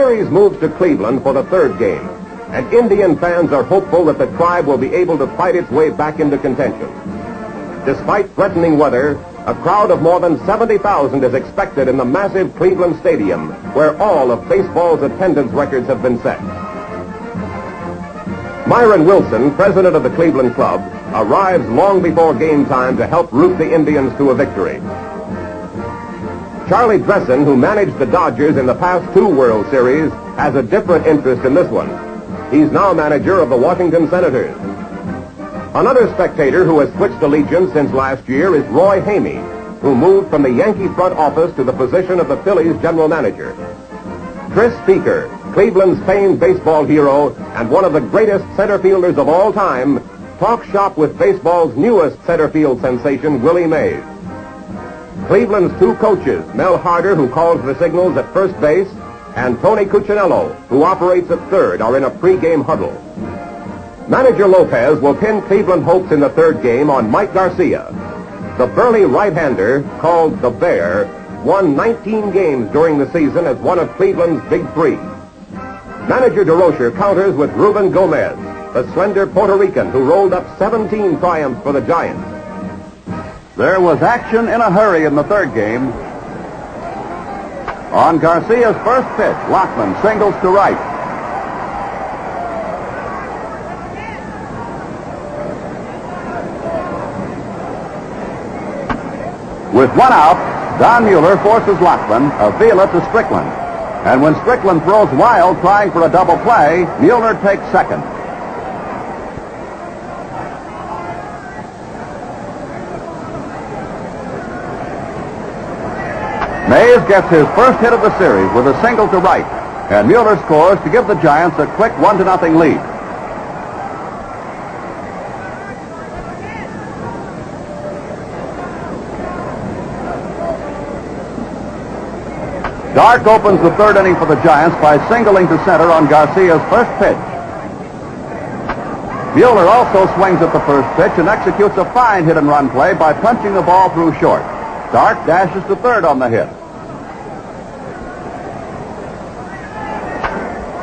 series moves to Cleveland for the third game, and Indian fans are hopeful that the tribe will be able to fight its way back into contention. Despite threatening weather, a crowd of more than 70,000 is expected in the massive Cleveland Stadium, where all of baseball's attendance records have been set. Myron Wilson, president of the Cleveland Club, arrives long before game time to help root the Indians to a victory. Charlie Dressen, who managed the Dodgers in the past two World Series, has a different interest in this one. He's now manager of the Washington Senators. Another spectator who has switched allegiance since last year is Roy Hamey, who moved from the Yankee front office to the position of the Phillies general manager. Chris Speaker, Cleveland's famed baseball hero and one of the greatest center fielders of all time, talks shop with baseball's newest center field sensation, Willie Mays. Cleveland's two coaches, Mel Harder, who calls the signals at first base, and Tony Cuccinello, who operates at third, are in a pre-game huddle. Manager Lopez will pin Cleveland hopes in the third game on Mike Garcia. The burly right-hander, called the Bear, won 19 games during the season as one of Cleveland's big three. Manager DeRocher counters with Ruben Gomez, the slender Puerto Rican who rolled up 17 triumphs for the Giants. There was action in a hurry in the third game. On Garcia's first pitch, Lockman singles to right. With one out, Don Mueller forces Lockman, Avila to Strickland. And when Strickland throws wild trying for a double play, Mueller takes second. Mays gets his first hit of the series with a single to right, and Mueller scores to give the Giants a quick 1-0 lead. Dark opens the third inning for the Giants by singling to center on Garcia's first pitch. Mueller also swings at the first pitch and executes a fine hit-and-run play by punching the ball through short. Dark dashes to third on the hit.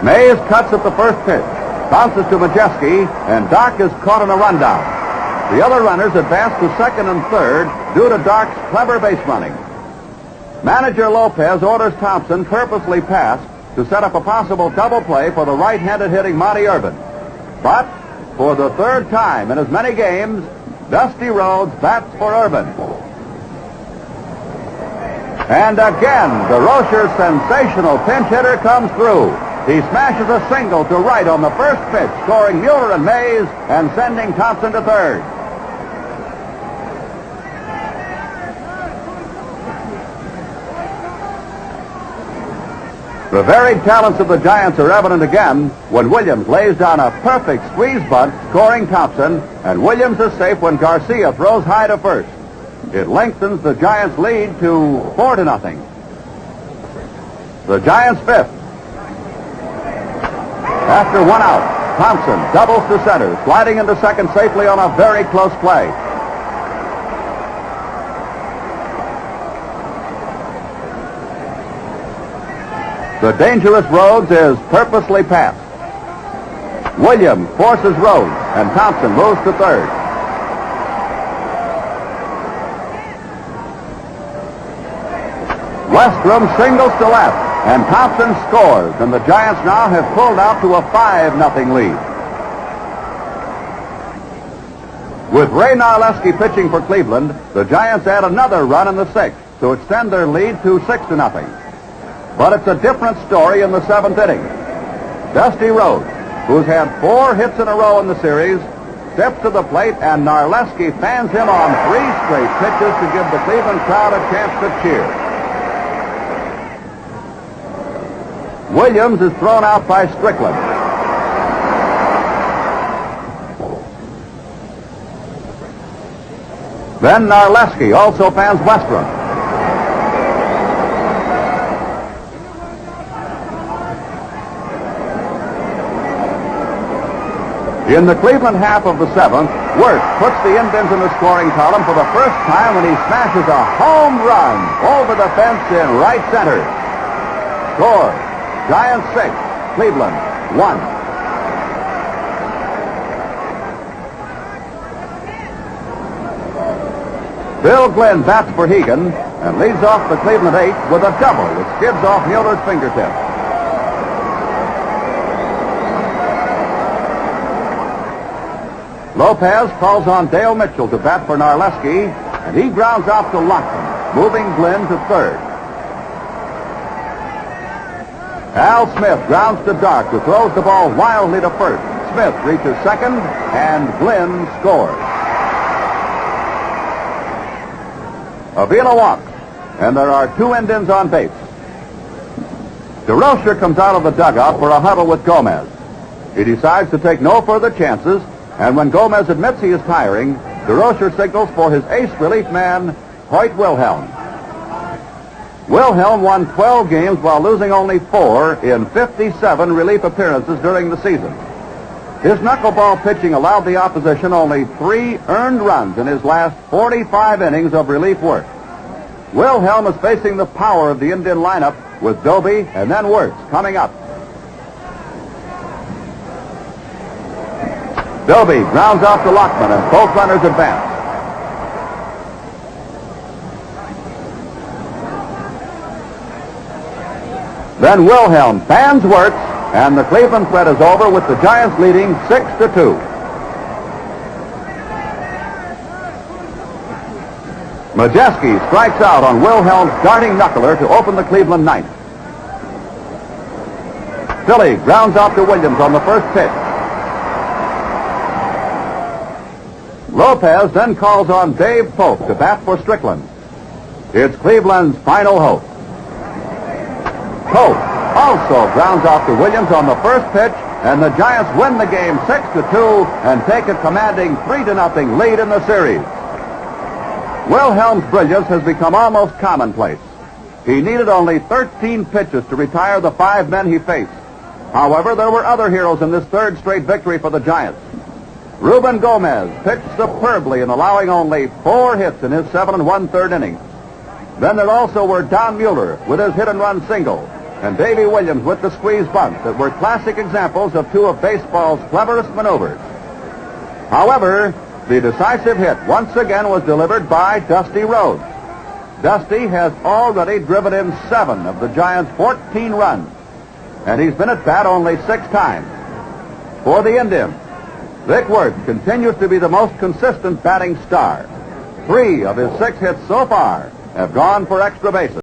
Mays cuts at the first pitch, bounces to Majeski, and Dark is caught in a rundown. The other runners advance to second and third due to Dark's clever base running. Manager Lopez orders Thompson purposely pass to set up a possible double play for the right-handed hitting Monte Irvin. But for the third time in as many games, Dusty Rhodes bats for Irvin. And again, DeRocher's sensational pinch hitter comes through. He smashes a single to right on the first pitch, scoring Mueller and Mays and sending Thompson to third. The varied talents of the Giants are evident again when Williams lays down a perfect squeeze bunt, scoring Thompson, and Williams is safe when Garcia throws high to first. It lengthens the Giants' lead to 4-0. The Giants' fifth. After one out, Thompson doubles to center, sliding into second safely on a very close play. The dangerous Rhodes is purposely passed. Williams forces Rhodes, and Thompson moves to third. Westrum singles to left, and Thompson scores, and the Giants now have pulled out to a 5-0 lead. With Ray Narleski pitching for Cleveland, the Giants add another run in the sixth to extend their lead to 6-0. But it's a different story in the seventh inning. Dusty Rhodes, who's had 4 hits in a row in the series, steps to the plate, and Narleski fans him on 3 straight pitches to give the Cleveland crowd a chance to cheer. Williams is thrown out by Strickland. Then Narleski also fans Westrum. In the Cleveland half of the seventh, Wertz puts the Indians in the scoring column for the first time when he smashes a home run over the fence in right center. Scores. Giants 6, Cleveland 1. Bill Glenn bats for Hegan and leads off the Cleveland 8 with a double that skids off Mueller's fingertip. Lopez calls on Dale Mitchell to bat for Narleski, and he grounds out to Lockman, moving Glenn to third. Al Smith grounds to Dark, who throws the ball wildly to first. Smith reaches second, and Glenn scores. Avila walks, and there are 2 Indians on base. DeRocher comes out of the dugout for a huddle with Gomez. He decides to take no further chances, and when Gomez admits he is tiring, DeRocher signals for his ace relief man, Hoyt Wilhelm. Wilhelm won 12 games while losing only 4 in 57 relief appearances during the season. His knuckleball pitching allowed the opposition only 3 earned runs in his last 45 innings of relief work. Wilhelm is facing the power of the Indian lineup with Doby and then Wertz coming up. Doby grounds out to Lockman, and both runners advance. Then Wilhelm fans Wertz, and the Cleveland threat is over with the Giants leading 6-2. Majeski strikes out on Wilhelm's darting knuckler to open the Cleveland ninth. Philley grounds out to Williams on the first pitch. Lopez then calls on Dave Polk to bat for Strickland. It's Cleveland's final hope. Polk also grounds out to Williams on the first pitch, and the Giants win the game 6-2 and take a commanding 3-0 lead in the series. Wilhelm's brilliance has become almost commonplace. He needed only 13 pitches to retire the 5 men he faced. However, there were other heroes in this third straight victory for the Giants. Ruben Gomez pitched superbly in allowing only 4 hits in his 7 1/3 innings. Then there also were Don Mueller with his hit-and-run single, and Davey Williams with the squeeze bunt that were classic examples of 2 of baseball's cleverest maneuvers. However, the decisive hit once again was delivered by Dusty Rhodes. Dusty has already driven in 7 of the Giants' 14 runs, and he's been at bat only 6 times. For the Indians, Vic Wertz continues to be the most consistent batting star. 3 of his 6 hits so far have gone for extra bases.